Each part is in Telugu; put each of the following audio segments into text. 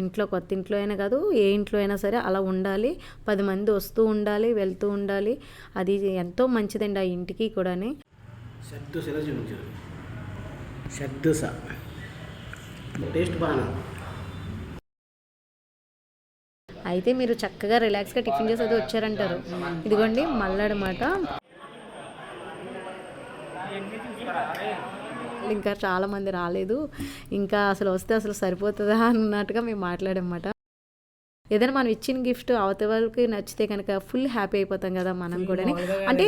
ఇంట్లో కొత్త ఇంట్లో అయినా కాదు, ఏ ఇంట్లో అయినా సరే అలా ఉండాలి. 10 మంది వస్తూ ఉండాలి, వెళ్తూ ఉండాలి. అది ఎంతో మంచిదండి ఆ ఇంటికి కూడా. అయితే మీరు చక్కగా రిలాక్స్గా టిఫిన్ చేసి అది వచ్చారంటారు. ఇదిగోండి మళ్ళడమాట. ఇంకా చాలామంది రాలేదు, ఇంకా అసలు వస్తే అసలు సరిపోతుందా అన్నట్టుగా మేము మాట్లాడమాట. ఏదైనా మనం ఇచ్చిన గిఫ్ట్ అవతల వాళ్ళకి నచ్చితే కనుక ఫుల్ హ్యాపీ అయిపోతాం కదా మనం కూడా. అంటే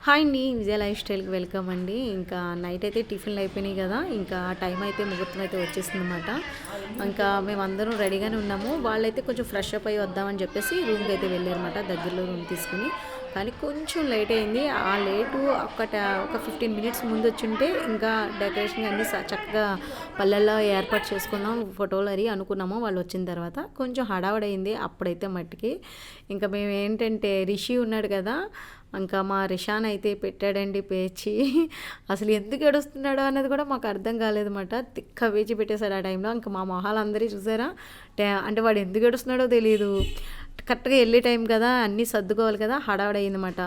హాయ్ అండి, విజయ లైఫ్ స్టైల్కి వెల్కమ్ అండి. ఇంకా నైట్ అయితే టిఫిన్లు అయిపోయినాయి కదా, ఇంకా టైం అయితే ముహూర్తం అయితే వచ్చేసింది అనమాట. ఇంకా మేమందరం రెడీగానే ఉన్నాము. వాళ్ళైతే కొంచెం ఫ్రెష్ అప్ అయ్యి వద్దామని చెప్పేసి రూమ్కి అయితే వెళ్ళారన్నమాట, దగ్గరలో రూమ్ తీసుకుని. కానీ కొంచెం లేట్ అయింది. ఆ లేటు ఒక 15 మినిట్స్ ముందు వచ్చుంటే ఇంకా డెకరేషన్ అన్నీ చక్కగా పల్లెల్లో ఏర్పాటు చేసుకుందాం, ఫోటోలు అది అనుకున్నాము. వాళ్ళు వచ్చిన తర్వాత కొంచెం హడావుడైంది అప్పుడైతే మట్టికి. ఇంకా మేము ఏంటంటే రిషి ఉన్నాడు కదా, ఇంకా మా రిషాన్ అయితే పెట్టాడండి పేచి. అసలు ఎందుకు ఏడుస్తున్నాడో అన్నది కూడా మాకు అర్థం కాలేదన్నమాట. తిక్క పేచి పెట్టేశాడు ఆ టైంలో. ఇంకా మా మొహాలు అందరూ చూసారా, అంటే వాడు ఎందుకు ఏడుస్తున్నాడో తెలియదు. కరెక్ట్గా వెళ్ళే టైం కదా, అన్నీ సర్దుకోవాలి కదా, హడావిడి అయిందన్నమాట.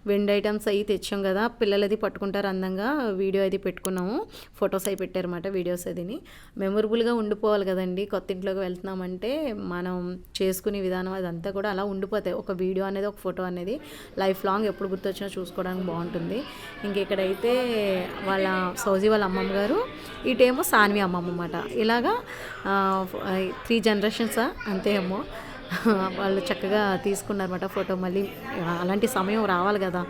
వెండి ఐటమ్స్ అవి తెచ్చాం కదా, పిల్లలు అది పట్టుకుంటారు అందంగా. వీడియో అది పెట్టుకున్నాము, ఫొటోస్ అవి పెట్టారన్నమాట, వీడియోస్ అదిని. మెమొరబుల్గా ఉండిపోవాలి కదండి. కొత్త ఇంట్లోకి వెళ్తున్నామంటే మనం చేసుకునే విధానం అదంతా కూడా అలా ఉండిపోతాయి. ఒక వీడియో అనేది, ఒక ఫోటో అనేది లైఫ్ లాంగ్ ఎప్పుడు గుర్తొచ్చినా చూసుకోవడానికి బాగుంటుంది. ఇంకెక్కడైతే వాళ్ళ సౌజీ వాళ్ళ అమ్మమ్మ గారు, ఇటేమో సాన్వి అమ్మమ్మ అన్నమాట. ఇలాగా 3 జనరేషన్స్ అంతే ఏమో. వాళ్ళు చక్కగా తీసుకున్నారన్నమాట ఫోటో. మళ్ళీ అలాంటి సమయం రావాలి కదా,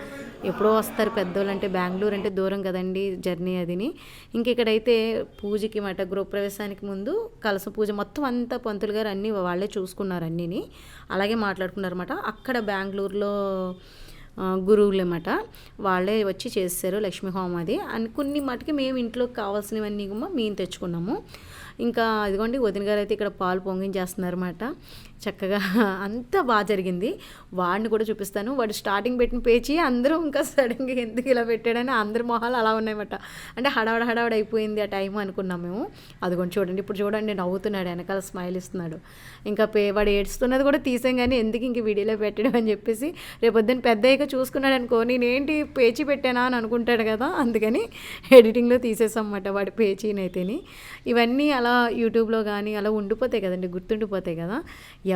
ఎప్పుడో వస్తారు పెద్దోళ్ళు. అంటే బెంగళూరు అంటే దూరం కదండి జర్నీ అదిని. ఇంకెక్కడైతే పూజకి మాట, గృహప్రవేశానికి ముందు కలస పూజ మొత్తం అంతా పంతులు గారు అన్నీ వాళ్ళే చూసుకున్నారు, అన్నీని అలాగే మాట్లాడుకున్నారన్నమాట. అక్కడ బెంగళూరులో గురువులు అన్నమాట, వాళ్ళే వచ్చి చేశారు లక్ష్మీ హోమం అది. కొన్ని మటుకి మేము ఇంట్లోకి కావాల్సినవన్నీ మేము తెచ్చుకున్నాము. ఇంకా ఇదిగోండి వదిన గారు అయితే ఇక్కడ పాలు పొంగించేస్తున్నారు అన్నమాట. చక్కగా అంతా బాగా జరిగింది. వాడిని కూడా చూపిస్తాను. వాడు స్టార్టింగ్ పెట్టిన పేచి అందరూ ఇంకా సడన్గా ఎందుకు ఇలా పెట్టాడని అందరి మొహాలు అలా ఉన్నాయన్నమాట. అంటే హడావడ అయిపోయింది ఆ టైం అనుకున్నాం మేము. అదిగోండి చూడండి, ఇప్పుడు చూడండి నవ్వుతున్నాడు, వెనకాల స్మైల్ ఇస్తున్నాడు. ఇంకా వాడు ఏడుస్తున్నది కూడా తీసాం, కానీ ఎందుకు ఇంక వీడియోలో పెట్టడం అని చెప్పేసి రేపొద్దున పెద్ద అయ్యాక చూసుకున్నాడు అనుకో, నేనేంటి పేచి పెట్టానా అని అనుకుంటాడు కదా, అందుకని ఎడిటింగ్లో తీసేసాం అన్నమాట వాడి పేచీనైతేని. ఇవన్నీ అలా యూట్యూబ్లో కానీ అలా ఉండిపోతాయి కదండి, గుర్తుండిపోతాయి కదా.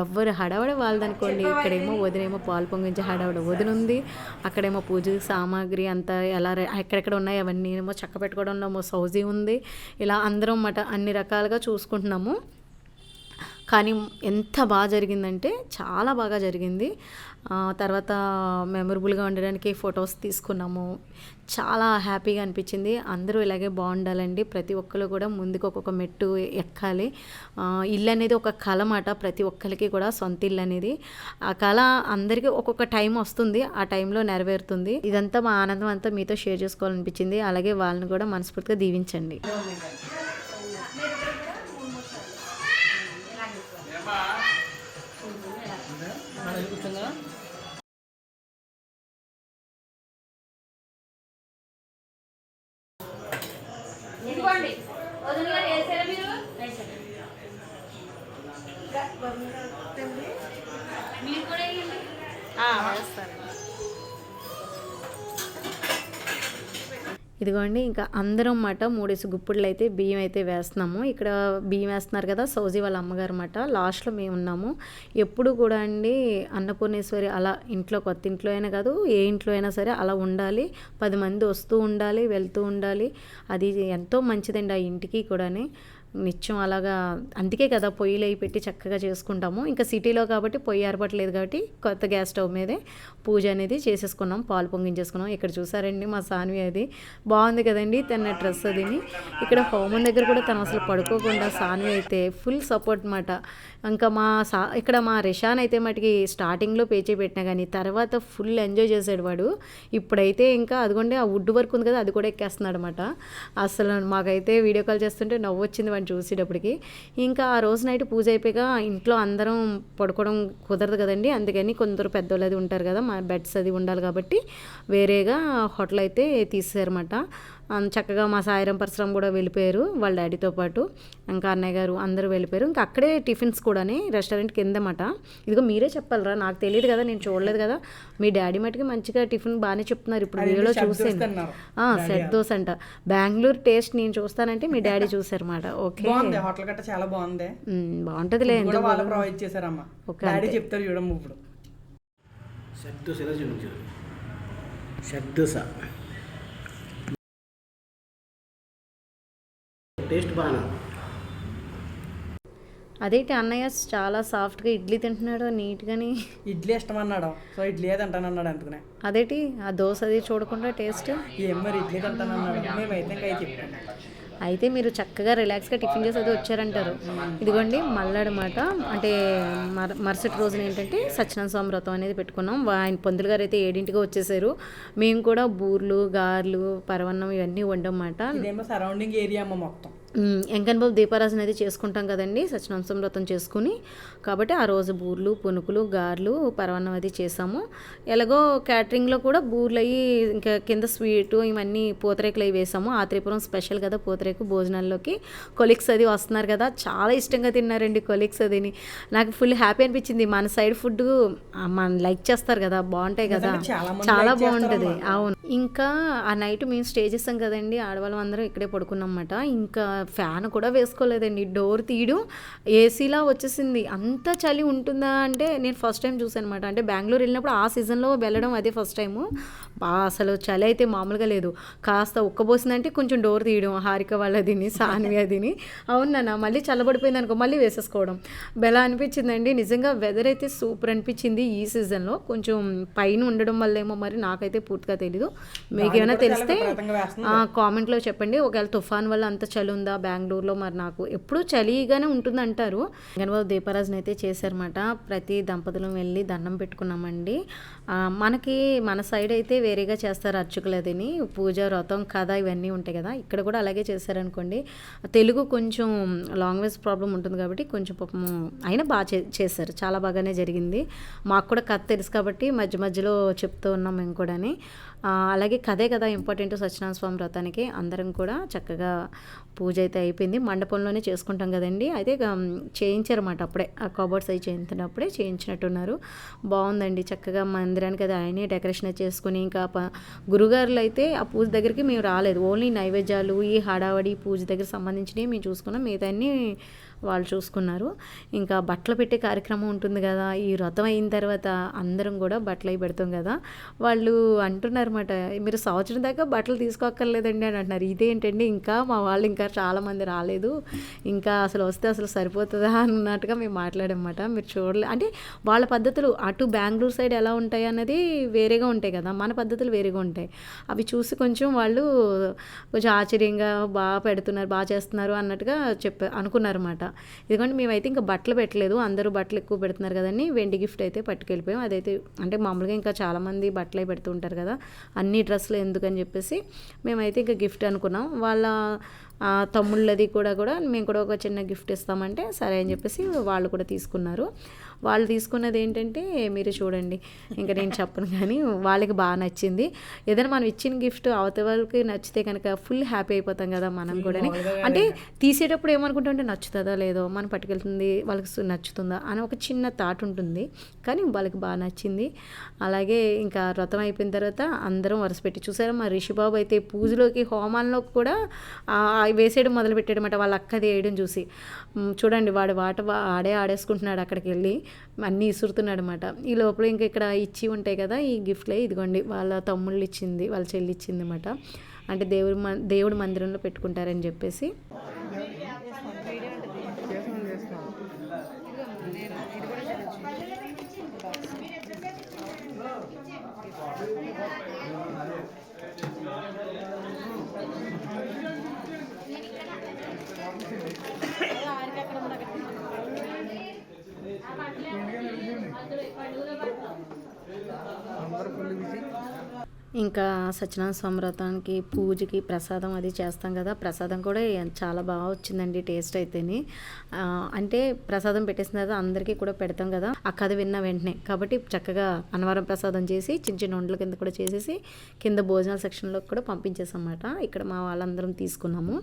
ఎవరు హడావడ వాళ్ళదనుకోండి. ఇక్కడేమో వదినేమో పాలు పొంగించే హడావడ వదిన ఉంది, అక్కడేమో పూజ సామాగ్రి అంతా ఎలా ఎక్కడెక్కడ ఉన్నాయి అవన్నీ ఏమో చక్క పెట్టుకోవడంలో సౌజీ ఉంది. ఇలా అందరం అన్నమాట అన్ని రకాలుగా చూసుకుంటున్నాము. కానీ ఎంత బాగా జరిగిందంటే చాలా బాగా జరిగింది. తర్వాత మెమొరబుల్గా ఉండడానికి ఫొటోస్ తీసుకున్నాము. చాలా హ్యాపీగా అనిపించింది. అందరూ ఇలాగే బాగుండాలండి. ప్రతి ఒక్కరు కూడా ముందుకు ఒక్కొక్క మెట్టు ఎక్కాలి. ఇల్లు అనేది ఒక కళ మాట, ప్రతి ఒక్కరికి కూడా సొంత ఇల్లు అనేది. ఆ కళ అందరికీ ఒక్కొక్క టైం వస్తుంది, ఆ టైంలో నెరవేరుతుంది. ఇదంతా మా ఆనందం అంతా మీతో షేర్ చేసుకోవాలనిపించింది. అలాగే వాళ్ళని కూడా మనస్ఫూర్తిగా దీవించండి. ఇదిగోండి ఇంకా అందరం అన్నమాట 3 గుప్పుడులు అయితే బియ్యం అయితే వేస్తున్నాము. ఇక్కడ బియ్యం వేస్తున్నారు కదా సౌజీ వాళ్ళ అమ్మగారు అన్నమాట. లాస్ట్లో మేము ఉన్నాము. ఎప్పుడు కూడా అండి అన్నపూర్ణేశ్వరి అలా ఇంట్లో, కొత్త ఇంట్లో అయినా కాదు, ఏ ఇంట్లో అయినా సరే అలా ఉండాలి. 10 మంది వస్తూ ఉండాలి, వెళ్తూ ఉండాలి. అది ఎంతో మంచిదండి ఆ ఇంటికి కూడా. నిత్యం అలాగా, అందుకే కదా పొయ్యిలు అవి పెట్టి చక్కగా చేసుకుంటాము. ఇంకా సిటీలో కాబట్టి పొయ్యి ఏర్పడలేదు కాబట్టి కొత్త గ్యాస్ స్టవ్ మీదే పూజ అనేది చేసేసుకున్నాం, పాలు పొంగించేసుకున్నాం. ఇక్కడ చూసారండి మా సాన్వి, అది బాగుంది కదండి తన డ్రెస్ అదిని. ఇక్కడ హోమం దగ్గర కూడా తను అసలు పడుకోకుండా సాన్వి అయితే ఫుల్ సపోర్ట్ అన్నమాట. ఇంకా ఇక్కడ మా రిషాన్ అయితే మటుకి స్టార్టింగ్లో పేచే పెట్టినా కానీ తర్వాత ఫుల్ ఎంజాయ్ చేసాడు వాడు. ఇప్పుడైతే ఇంకా అదిగోండి ఆ వుడ్ వర్క్ ఉంది కదా, అది కూడా ఎక్కేస్తున్నాడు అనమాట. అసలు మాకైతే వీడియో కాల్ చేస్తుంటే నవ్వు వచ్చింది వాడిని చూసేటప్పటికి. ఇంకా ఆ రోజు నైట్ పూజ అయిపోయాక ఇంట్లో అందరం పడుకోవడం కుదరదు కదండి, అందుకని కొందరు పెద్దోళ్ళు అది ఉంటారు కదా, మా బెడ్స్ అది ఉండాలి కాబట్టి వేరేగా హోటల్ అయితే తీసేసారన్నమాట. చక్కగా మా సాయిరం పరశురామ్ కూడా వెళ్ళిపోయారు వాళ్ళ డాడీతో పాటు. ఇంకా అన్నయ్య గారు అందరూ వెళ్ళిపోయారు. ఇంకా అక్కడే టిఫిన్స్ కూడాని రెస్టారెంట్ కిందమాట. ఇదిగో మీరే చెప్పాలరా, నాకు తెలియదు కదా, నేను చూడలేదు కదా. మీ డాడీ మటుకి మంచిగా టిఫిన్ బాగానే చెప్తున్నారు. ఇప్పుడు వీడియోలో చూసాను. సెట్ దోశ అంట. బెంగళూరు టేస్ట్ నేను చూస్తానంటే మీ డాడీ చూసారన్నమాట. ఓకే, హోటల్ గట్ట చాలా బాగుంది. బాగుంటదిలే, ప్రొవైడ్ చేశారమ్మా. డాడీ చెప్తారు చూడమ్మ ఇప్పుడు. షడ్దోస టేస్ట్ బాగా. అదేంటి అన్నయ్య చాలా సాఫ్ట్గా ఇడ్లీ తింటున్నాడు నీట్గాని. ఇడ్లీ ఇష్టం అన్నాడు, సో ఇడ్లీ తింటాను అన్నాడు. అందుకనే అదేంటి ఆ దోశ అది చూడకుండా టేస్ట్ ఏం మరి ఇడ్లీ తింటాను అన్నాడు. మేమైతే ఇంకా చెప్తాను. అయితే మీరు చక్కగా రిలాక్స్గా టిఫిన్ చేసి అది వచ్చారంటారు. ఇదిగోండి మళ్ళాడమాట. అంటే మరుసటి రోజున ఏంటంటే సత్యనారాయణ స్వామి వ్రతం అనేది పెట్టుకున్నాం. ఆయన పంతులు గారు అయితే 7ంటికి వచ్చేసారు. మేము కూడా బూర్లు, గారెలు, పరవన్నం ఇవన్నీ వండమాట. సరౌండింగ్ ఏరియా అమ్మ మొత్తం. వెంకన్న బాబు దీపారాజన అయితే చేసుకుంటాం కదండి సత్యనారాయణ స్వామి వ్రతం చేసుకుని. కాబట్టి ఆ రోజు బూర్లు, పునుకులు, గారెలు, పరవన్నం అది చేసాము. ఎలాగో క్యాటరింగ్లో కూడా బూర్లు అయ్యి ఇంకా కింద స్వీటు ఇవన్నీ పూతరేకులు అవి వేసాము. ఆత్రేయపురం స్పెషల్ కదా పూతరేకు భోజనాల్లోకి. కొలీగ్స్ అది వస్తున్నారు కదా, చాలా ఇష్టంగా తిన్నారండి కొలీగ్స్ అదిని. నాకు ఫుల్ హ్యాపీ అనిపించింది. మన సైడ్ ఫుడ్ మన లైక్ చేస్తారు కదా, బాగుంటాయి కదా, చాలా బాగుంటుంది. అవును. ఇంకా ఆ నైట్ మేము స్టే చేసాం కదండి, ఆడవాళ్ళం అందరం ఇక్కడే పడుకున్నమాట. ఇంకా ఫ్యాన్ కూడా వేసుకోలేదండి, డోర్ తీయడం ఏసీలా వచ్చేసింది. అంత చలి ఉంటుందా అంటే నేను ఫస్ట్ టైం చూసాను అనమాట. అంటే బెంగళూరు వెళ్ళినప్పుడు ఆ సీజన్లో వెళ్ళడం అదే ఫస్ట్ టైము. అసలు చలి అయితే మామూలుగా లేదు. కాస్త ఉక్కబోసిందంటే కొంచెం డోర్ తీయడం, హారిక వాళ్ళదిని, సాన్వి అదిని. అవునా, మళ్ళీ చల్లబడిపోయింది అనుకో మళ్ళీ వేసేసుకోవడం. బెలా అనిపించిందండి నిజంగా. వెదర్ అయితే సూపర్ అనిపించింది ఈ సీజన్లో. కొంచెం పైన ఉండడం వల్ల ఏమో మరి నాకైతే పూర్తిగా తెలీదు. మీకు ఏమైనా తెలిస్తే కామెంట్లో చెప్పండి. ఒకవేళ తుఫాన్ వల్ల అంత చలి ఉందా బెంగళూరులో, మరి నాకు ఎప్పుడు చలిగానే ఉంటుంది అంటారు. వెంకన్నబాబు దీపారాజన అయితే చేశారన్నమాట. ప్రతి దంపతులు వెళ్ళి దండం పెట్టుకున్నామండి. మనకి మన సైడ్ అయితే వేరేగా చేస్తారు అర్చకులదిని, పూజ, వ్రతం, కథ ఇవన్నీ ఉంటాయి కదా. ఇక్కడ కూడా అలాగే చేశారనుకోండి. తెలుగు కొంచెం లాంగ్వేజ్ ప్రాబ్లం ఉంటుంది కాబట్టి కొంచెం పాపం అయినా బాగా చేశారు. చాలా బాగానే జరిగింది. మాకు కూడా కథ తెలుసు కాబట్టి మధ్య మధ్యలో చెప్తూ ఉన్నాం మేము కూడాని. అలాగే కథే కదా ఇంపార్టెంట్ సత్యనారాయణ స్వామి వ్రతానికి. అందరం కూడా చక్కగా పూజ అయితే అయిపోయింది. మండపంలోనే చేసుకుంటాం కదండి. అయితే చేయించారన్నమాట అప్పుడే. ఆ కబోర్డ్స్ అవి చేయించినప్పుడే చేయించినట్టున్నారు. బాగుందండి. చక్కగా మందిరానికి అది ఆయనే డెకరేషన్ చేసుకుని, ఇంకా గురుగారులు అయితే ఆ పూజ దగ్గరికి మేము రాలేదు. ఓన్లీ నైవేద్యాలు, ఈ హడావడి పూజ దగ్గర సంబంధించినవి మేము చూసుకున్నాం. మిగతాన్ని వాళ్ళు చూసుకున్నారు. ఇంకా బట్టలు పెట్టే కార్యక్రమం ఉంటుంది కదా, ఈ వ్రతం అయిన తర్వాత అందరం కూడా బట్టలు అవి పెడతాం కదా. వాళ్ళు అంటున్నారన్నమాట, మీరు సంవత్సరం దాకా బట్టలు తీసుకోక్కర్లేదండి అని అంటున్నారు. ఇదేంటండి, ఇంకా మా వాళ్ళు ఇంకా చాలామంది రాలేదు, ఇంకా అసలు వస్తే అసలు సరిపోతుందా అన్నట్టుగా మేము మాట్లాడమాట. మీరు చూడలే అంటే వాళ్ళ పద్ధతులు అటు బెంగళూరు సైడ్ ఎలా ఉంటాయి అన్నది వేరేగా ఉంటాయి కదా, మన పద్ధతులు వేరేగా ఉంటాయి. అవి చూసి కొంచెం వాళ్ళు కొంచెం ఆశ్చర్యంగా బాగా పెడుతున్నారు, బాగా చేస్తున్నారు అన్నట్టుగా అనుకున్నారన్నమాట. ఇదిగోండి మేమైతే ఇంకా బట్టలు పెట్టలేదు. అందరూ బట్టలు ఎక్కువ పెడుతున్నారు కదండి. వెండి గిఫ్ట్ అయితే పట్టుకెళ్ళిపోయాం. అదైతే అంటే మామూలుగా ఇంకా చాలామంది బట్టలు అవి పెడుతూ ఉంటారు కదా, అన్ని డ్రెస్సులు ఎందుకని చెప్పేసి మేమైతే ఇంకా గిఫ్ట్ అనుకున్నాం. వాళ్ళ తమ్ముళ్ళది కూడా మేము కూడా ఒక చిన్న గిఫ్ట్ ఇస్తామంటే సరే అని చెప్పేసి వాళ్ళు కూడా తీసుకున్నారు. వాళ్ళు తీసుకున్నది ఏంటంటే మీరు చూడండి, ఇంకా నేను చెప్పను కానీ వాళ్ళకి బాగా నచ్చింది. ఏదైనా మనం ఇచ్చిన గిఫ్ట్ అవతల వాళ్ళకి నచ్చితే కనుక ఫుల్ హ్యాపీ అయిపోతాం కదా మనం కూడా. అంటే తీసేటప్పుడు ఏమనుకుంటామంటే నచ్చుతుందా లేదో, మనం పట్టుకెళ్తుంది వాళ్ళకి నచ్చుతుందా అని ఒక చిన్న థాట్ ఉంటుంది. కానీ వాళ్ళకి బాగా నచ్చింది. అలాగే ఇంకా వ్రతం అయిపోయిన తర్వాత అందరం వరుసపెట్టి చూసారా, మా రిషిబాబు అయితే పూజలోకి హోమాల్లో కూడా వేసేయడం మొదలుపెట్టాడనమాట. వాళ్ళ అక్కది వేయడం చూసి చూడండి, వాడు ఆడేసుకుంటున్నాడు అక్కడికి వెళ్ళి, అన్నీ ఇసురుతున్నాడు అనమాట. ఈ లోపల ఇంకా ఇక్కడ ఇచ్చి ఉంటాయి కదా ఈ గిఫ్ట్లే, ఇదిగోండి వాళ్ళ తమ్ముళ్ళు ఇచ్చింది, వాళ్ళ చెల్లి ఇచ్చింది అనమాట. అంటే దేవుడి మందిరంలో పెట్టుకుంటారని చెప్పేసి. ఇంకా సత్యనారాయణ స్వామి వ్రతానికి పూజకి ప్రసాదం అది చేస్తాం కదా, ప్రసాదం కూడా చాలా బాగా వచ్చిందండి టేస్ట్ అయితేని. అంటే ప్రసాదం పెట్టేసిన తర్వాత అందరికీ కూడా పెడతాం కదా, ఆ కథ విన్న వెంటనే కాబట్టి చక్కగా అన్నవరం ప్రసాదం చేసి చిన్న చిన్న వంటల కింద కూడా చేసేసి కింద భోజనాల సెక్షన్లో కూడా పంపించేసాం అన్నమాట. ఇక్కడ మా వాళ్ళందరం తీసుకున్నాము.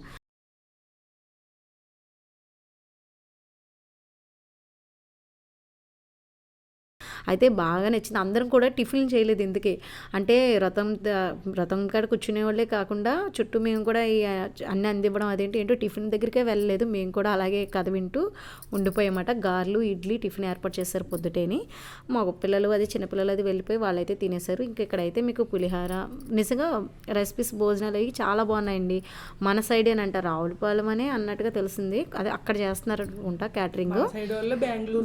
అయితే బాగా నచ్చింది. అందరం కూడా టిఫిన్ చేయలేదు ఎందుకే అంటే వ్రతం కాడ కూర్చునే వాళ్ళే కాకుండా చుట్టూ మేము కూడా ఈ అన్నీ అందివ్వడం అదేంటి ఏంటో టిఫిన్ దగ్గరికే వెళ్ళలేదు. మేము కూడా అలాగే కథ వింటూ ఉండిపోయామాట. గారెలు ఇడ్లీ టిఫిన్ ఏర్పాటు చేశారు పొద్దుటేని. మా పిల్లలు అది చిన్నపిల్లలు అది వెళ్ళిపోయి వాళ్ళైతే తినేశారు. ఇంక ఇక్కడైతే మీకు పులిహార నిజంగా రెసిపీస్ భోజనాలు అవి చాలా బాగున్నాయండి. మన సైడ్ అని అంటారు, రావులపాలెం అనే అన్నట్టుగా తెలిసింది. అదే అక్కడ చేస్తున్నారు అనుకుంటా క్యాటరింగ్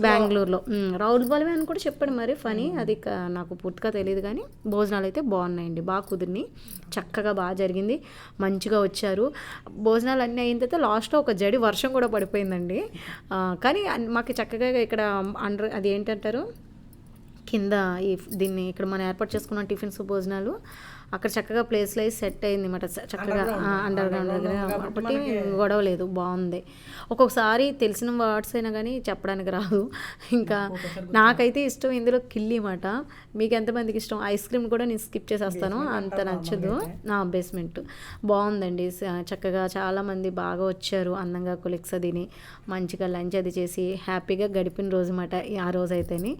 బెంగళూరులో. రావులపాలెం అని కూడా చెప్పాడు మరి ఫనీ, అది నాకు పూర్తిగా తెలియదు కానీ భోజనాలు అయితే బాగున్నాయండి, బాగా కుదిరినాయి, చక్కగా బాగా జరిగింది, మంచిగా వచ్చారు. భోజనాలు అన్నీ అయిన తర్వాత లాస్ట్లో ఒక జడి వర్షం కూడా పడిపోయిందండి. కానీ మాకు చక్కగా ఇక్కడ అది ఏంటంటారు కింద దీన్ని ఇక్కడ మనం ఏర్పాటు చేసుకున్న టిఫిన్స్ భోజనాలు అక్కడ చక్కగా ప్లేస్లో సెట్ అయింది అన్నమాట. చక్కగా అండర్ గ్రౌండ్ దగ్గర కాబట్టి గొడవ లేదు, బాగుంది. ఒక్కొక్కసారి తెలిసిన వర్డ్స్ అయినా కానీ చెప్పడానికి రాదు. ఇంకా నాకైతే ఇష్టం ఇందులో కిల్లి మాట. మీకు ఎంతమందికి ఇష్టం? ఐస్ క్రీమ్ కూడా నేను స్కిప్ చేసేస్తాను, అంత నచ్చదు. నా బేస్మెంట్ బాగుందండి, చక్కగా చాలామంది బాగా వచ్చారు, అందంగా కొలిక్స్ అదిని మంచిగా లంచ్ అది చేసి హ్యాపీగా గడిపిన రోజు మాట ఆ రోజు అయితేని.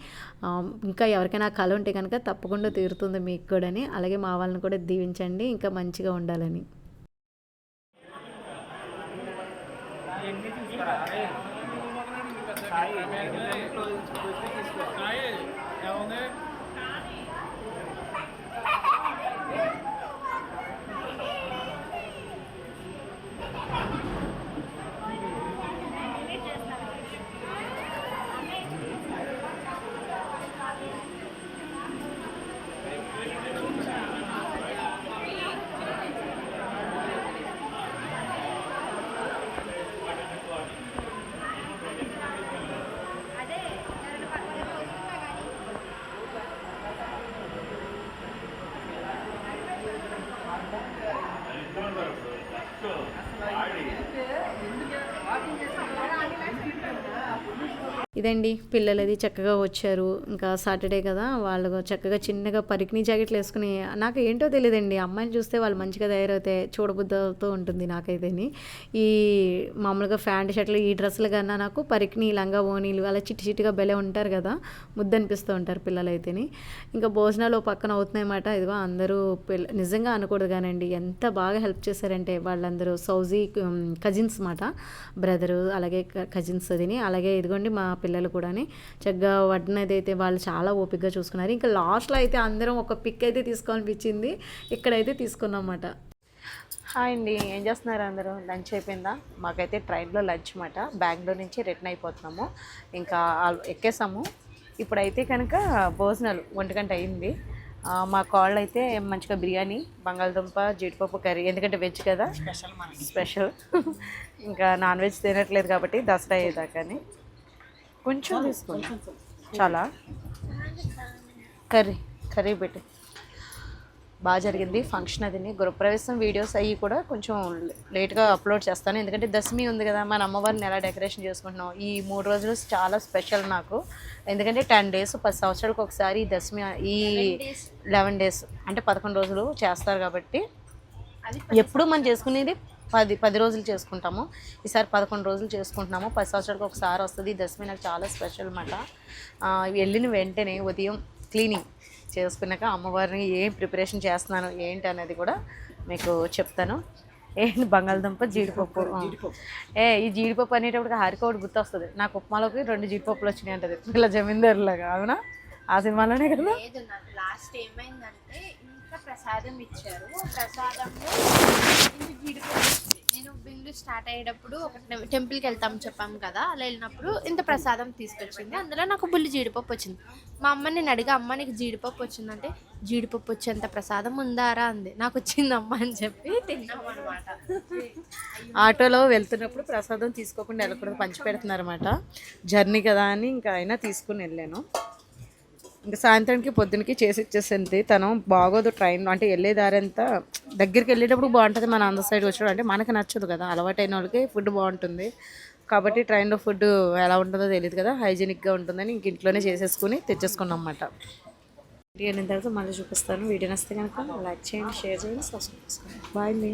ఇంకా ఎవరికైనా కళ ఉంటే కనుక తప్పకుండా తీరుతుంది మీకు కూడా. అలాగే మా వాళ్ళని కూడా దీవించండి ఇంకా మంచిగా ఉండాలని. ఇదండి పిల్లలది చక్కగా వచ్చారు. ఇంకా సాటర్డే కదా, వాళ్ళు చక్కగా చిన్నగా పరికిణీ జాకెట్లు వేసుకుని, నాకు ఏంటో తెలియదండి, అమ్మాయిని చూస్తే వాళ్ళు మంచిగా తయారైతే చూడబుద్ధతో ఉంటుంది నాకైతేని. ఈ మామూలుగా ప్యాంట్ షర్ట్లు ఈ డ్రెస్సులు కన్నా నాకు పరికిణీ లంగా ఓనీలు అలా చిట్టి చిట్టిగా భలే ఉంటారు కదా, ముద్దు అనిపిస్తూ ఉంటారు పిల్లలు అయితేని. ఇంకా భోజనాలు పక్కన అవుతున్నాయన్నమాట. ఇదిగో అందరూ నిజంగా అనకూడదు కానండి, ఎంత బాగా హెల్ప్ చేశారంటే వాళ్ళందరూ. సౌజీ కజిన్స్ మాట, బ్రదరు అలాగే కజిన్స్ అదిని, అలాగే ఇదిగోండి మా పిల్లలు కూడా చక్కగా వడ్డనది అయితే వాళ్ళు చాలా ఓపికగా చూసుకున్నారు. ఇంకా లాస్ట్లో అయితే అందరం ఒక పిక్ అయితే తీసుకోవాలనిపించింది, ఇక్కడైతే తీసుకున్నామన్నమాట. హాయ్ అండి, ఏం చేస్తున్నారు అందరూ? లంచ్ అయిపోయిందా? మాకైతే ట్రైన్లో లంచ్ మాట, బెంగళూరు నుంచి రిటర్న్ అయిపోతున్నాము, ఇంకా ఎక్కేసాము. ఇప్పుడైతే కనుక భోజనాలు 1 గంట అయింది. మా కాళ్ళు అయితే మంచిగా బిర్యానీ, బంగాళదుంప జీడిపప్పు కర్రీ, ఎందుకంటే వెజ్ కదా స్పెషల్. ఇంకా నాన్ వెజ్ తినట్లేదు కాబట్టి దసరా అయ్యేదాకాని కొంచెం తీసుకున్నాం. చాలా కర్రీ పెట్టి బాగా జరిగింది ఫంక్షన్. అదిని గృహప్రవేశం వీడియోస్ అవి కూడా కొంచెం లేట్గా అప్లోడ్ చేస్తాను, ఎందుకంటే దశమి ఉంది కదా, మన అమ్మవారిని ఎలా డెకరేషన్ చేసుకుంటున్నాం. ఈ 3 రోజులు చాలా స్పెషల్ నాకు, ఎందుకంటే 10 డేస్ 10 సంవత్సరాలకు ఒకసారి దశమి, ఈ 11 డేస్ అంటే 11 రోజులు చేస్తారు కాబట్టి ఎప్పుడు మనం చేసుకునేది 10 రోజులు చేసుకుంటాము. ఈసారి 11 రోజులు చేసుకుంటున్నాము, 10 సంవత్సరాలకు ఒకసారి వస్తుంది దశమి. నాకు చాలా స్పెషల్ అన్నమాట. వెళ్ళిన వెంటనే ఉదయం క్లీనింగ్ చేసుకున్నాక అమ్మవారిని ఏం ప్రిపరేషన్ చేస్తున్నాను ఏంటి అనేది కూడా మీకు చెప్తాను. ఏంటి బంగాళదుంప జీడిపప్పు. ఈ జీడిపప్పు అనేటప్పుడు హారిక ఒకటి గుర్తు వస్తుంది నాకు, ఉప్మాలోకి 2 జీడిపప్పులు వచ్చినాయి అంటది ఇలా జమీందారులాగా. అవునా? ఆ సినిమాలోనే కదా. లాస్ట్ ఏమైందంటే ఇంత ప్రసాదం ఇచ్చారు, ప్రసాదంలో జీడిపప్పు. నేను బిల్లు స్టార్ట్ అయ్యేటప్పుడు ఒక టెంపుల్కి వెళ్తాం చెప్పాము కదా, అలా వెళ్ళినప్పుడు ఇంత ప్రసాదం తీసుకొచ్చింది, అందులో నాకు బుల్లి జీడిపప్పు వచ్చింది. మా అమ్మ నేను అడిగా, అమ్మ నీకు జీడిపప్పు వచ్చిందంటే, జీడిపప్పు వచ్చేంత ప్రసాదం ఉందారా అంది. నాకు వచ్చిందమ్మ అని చెప్పి తిన్నాం అనమాట. ఆటోలో వెళ్తున్నప్పుడు ప్రసాదం తీసుకోకుండా వెళ్ళకూడదు, పంచి పెడుతున్నారన్నమాట. జర్నీ కదా అని ఇంకా అయినా తీసుకుని వెళ్ళాను. ఇంకా సాయంత్రానికి పొద్దునకి చేసి ఇచ్చేసింది తను. బాగోదు ట్రైన్ అంటే వెళ్ళే దారి అంతా, దగ్గరికి వెళ్ళేటప్పుడు బాగుంటుంది, మన అందర్ సైడ్ వచ్చేటప్పుడు అంటే మనకు నచ్చదు కదా, అలవాటైన వాళ్ళకి ఫుడ్ బాగుంటుంది కాబట్టి ట్రైన్లో ఫుడ్ ఎలా ఉంటుందో తెలియదు కదా, హైజీనిక్గా ఉంటుందని ఇంక ఇంట్లోనే చేసేసుకుని తెచ్చేసుకున్నాం అన్నమాట. ఇంటికి వెళ్ళిన తర్వాత మళ్ళీ చూపిస్తాను. వీడియో నచ్చితే కనుక లైక్ చేయండి, షేర్ చేయండి, సబ్స్క్రైబ్ చేసుకోండి. బాయ్ అండి.